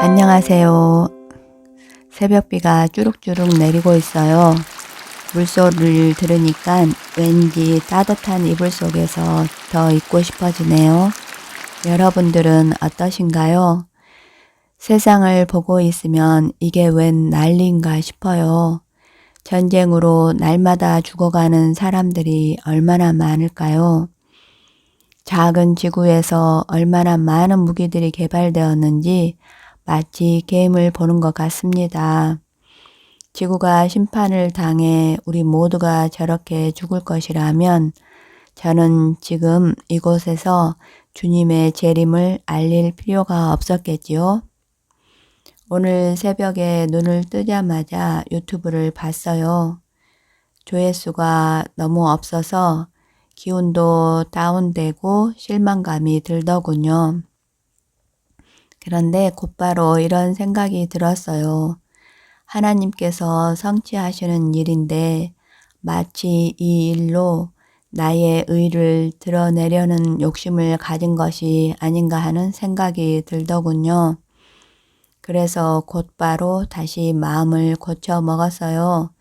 안녕하세요. 새벽비가 주룩주룩 내리고 있어요. 물소리를 들으니까 왠지 따뜻한 이불 속에서 더 있고 싶어지네요. 여러분들은 어떠신가요? 세상을 보고 있으면 이게 웬 난리인가 싶어요. 전쟁으로 날마다 죽어가는 사람들이 얼마나 많을까요? 작은 지구에서 얼마나 많은 무기들이 개발되었는지 마치 게임을 보는 것 같습니다. 지구가 심판을 당해 우리 모두가 저렇게 죽을 것이라면 저는 지금 이곳에서 주님의 재림을 알릴 필요가 없었겠지요. 오늘 새벽에 눈을 뜨자마자 유튜브를 봤어요. 조회수가 너무 없어서 기운도 다운되고 실망감이 들더군요. 그런데 곧바로 이런 생각이 들었어요. 하나님께서 성취하시는 일인데 마치 이 일로 나의 의를 드러내려는 욕심을 가진 것이 아닌가 하는 생각이 들더군요. 그래서 곧바로 다시 마음을 고쳐 먹었어요.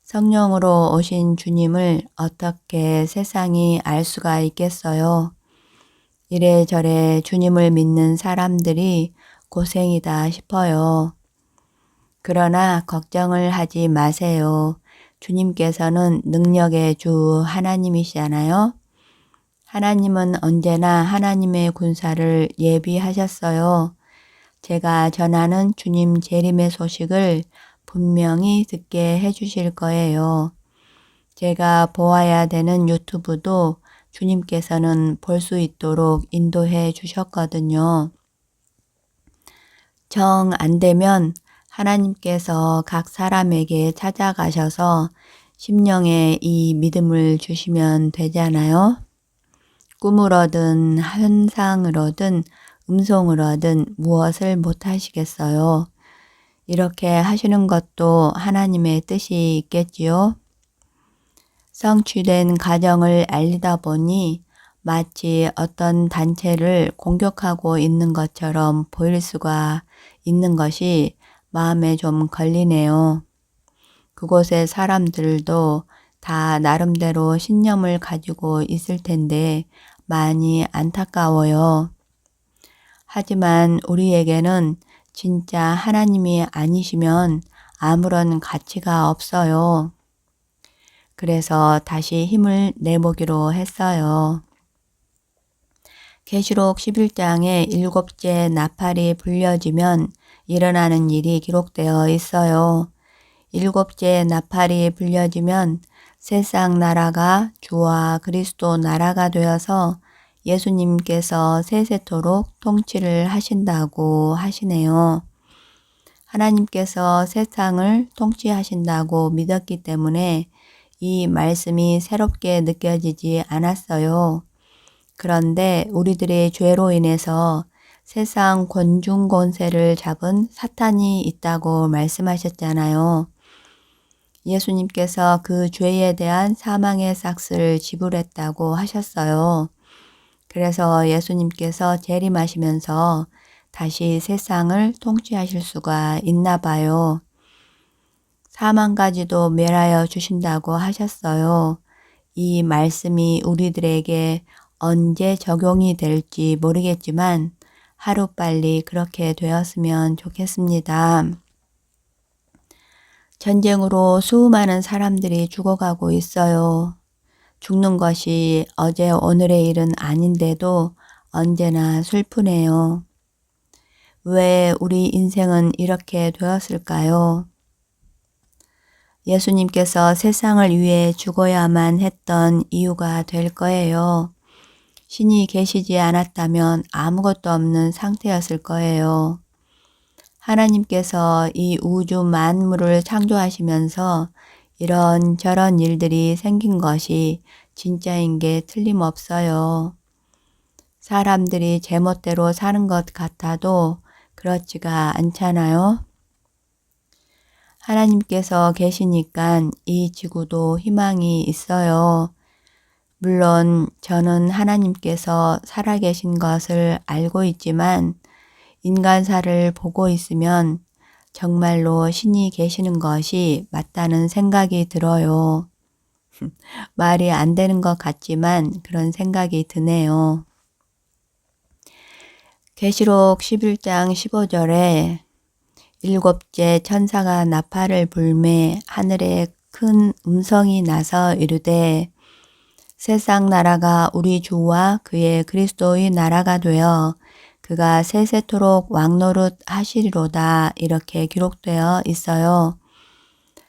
성령으로 오신 주님을 어떻게 세상이 알 수가 있겠어요? 이래저래 주님을 믿는 사람들이 고생이다 싶어요. 그러나 걱정을 하지 마세요. 주님께서는 능력의 주 하나님이시잖아요. 하나님은 언제나 하나님의 군사를 예비하셨어요. 제가 전하는 주님 재림의 소식을 분명히 듣게 해주실 거예요. 제가 보아야 되는 유튜브도 주님께서는 볼 수 있도록 인도해 주셨거든요. 정 안 되면 하나님께서 각 사람에게 찾아가셔서 심령에 이 믿음을 주시면 되잖아요. 꿈을 얻은 환상을 얻은 음성을 얻은 무엇을 못하시겠어요. 이렇게 하시는 것도 하나님의 뜻이 있겠지요. 성취된 가정을 알리다 보니 마치 어떤 단체를 공격하고 있는 것처럼 보일 수가 있는 것이 마음에 좀 걸리네요. 그곳의 사람들도 다 나름대로 신념을 가지고 있을 텐데 많이 안타까워요. 하지만 우리에게는 진짜 하나님이 아니시면 아무런 가치가 없어요. 그래서 다시 힘을 내보기로 했어요. 계시록 11장에 7째 나팔이 불려지면 일어나는 일이 기록되어 있어요. 7째 나팔이 불려지면 세상 나라가 주와 그리스도 나라가 되어서 예수님께서 세세토록 통치를 하신다고 하시네요. 하나님께서 세상을 통치하신다고 믿었기 때문에 이 말씀이 새롭게 느껴지지 않았어요. 그런데 우리들의 죄로 인해서 세상 권중 권세를 잡은 사탄이 있다고 말씀하셨잖아요. 예수님께서 그 죄에 대한 사망의 삭스를 지불했다고 하셨어요. 그래서 예수님께서 재림하시면서 다시 세상을 통치하실 수가 있나 봐요. 사망까지도 멸하여 주신다고 하셨어요. 이 말씀이 우리들에게 언제 적용이 될지 모르겠지만 하루빨리 그렇게 되었으면 좋겠습니다. 전쟁으로 수많은 사람들이 죽어가고 있어요. 죽는 것이 어제 오늘의 일은 아닌데도 언제나 슬프네요. 왜 우리 인생은 이렇게 되었을까요? 예수님께서 세상을 위해 죽어야만 했던 이유가 될 거예요. 신이 계시지 않았다면 아무것도 없는 상태였을 거예요. 하나님께서 이 우주 만물을 창조하시면서 이런저런 일들이 생긴 것이 진짜인 게 틀림없어요. 사람들이 제멋대로 사는 것 같아도 그렇지가 않잖아요. 하나님께서 계시니까 이 지구도 희망이 있어요. 물론 저는 하나님께서 살아계신 것을 알고 있지만 인간사를 보고 있으면 정말로 신이 계시는 것이 맞다는 생각이 들어요. 말이 안 되는 것 같지만 그런 생각이 드네요. 계시록 11장 15절에 일곱째 천사가 나팔을 불매 하늘에 큰 음성이 나서 이르되 세상 나라가 우리 주와 그의 그리스도의 나라가 되어 그가 세세토록 왕노릇 하시리로다 이렇게 기록되어 있어요.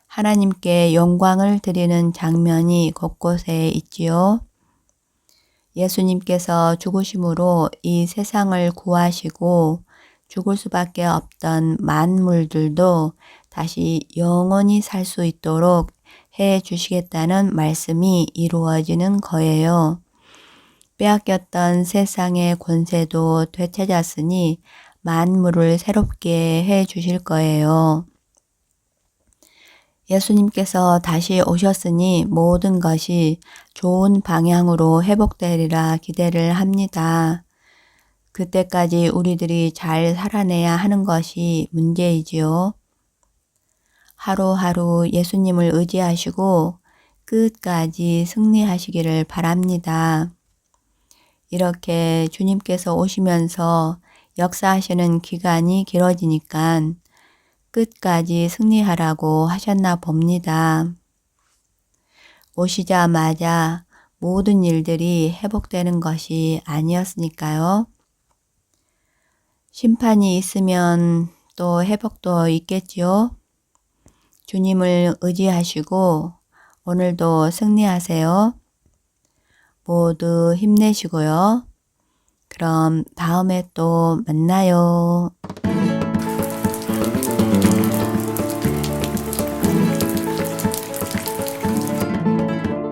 하나님께 영광을 드리는 장면이 곳곳에 있지요. 예수님께서 죽으심으로 이 세상을 구하시고 죽을 수밖에 없던 만물들도 다시 영원히 살 수 있도록 해 주시겠다는 말씀이 이루어지는 거예요. 빼앗겼던 세상의 권세도 되찾았으니 만물을 새롭게 해 주실 거예요. 예수님께서 다시 오셨으니 모든 것이 좋은 방향으로 회복되리라 기대를 합니다. 그때까지 우리들이 잘 살아내야 하는 것이 문제이지요. 하루하루 예수님을 의지하시고 끝까지 승리하시기를 바랍니다. 이렇게 주님께서 오시면서 역사하시는 기간이 길어지니까 끝까지 승리하라고 하셨나 봅니다. 오시자마자 모든 일들이 회복되는 것이 아니었으니까요. 심판이 있으면 또 회복도 있겠지요. 주님을 의지하시고 오늘도 승리하세요. 모두 힘내시고요. 그럼 다음에 또 만나요.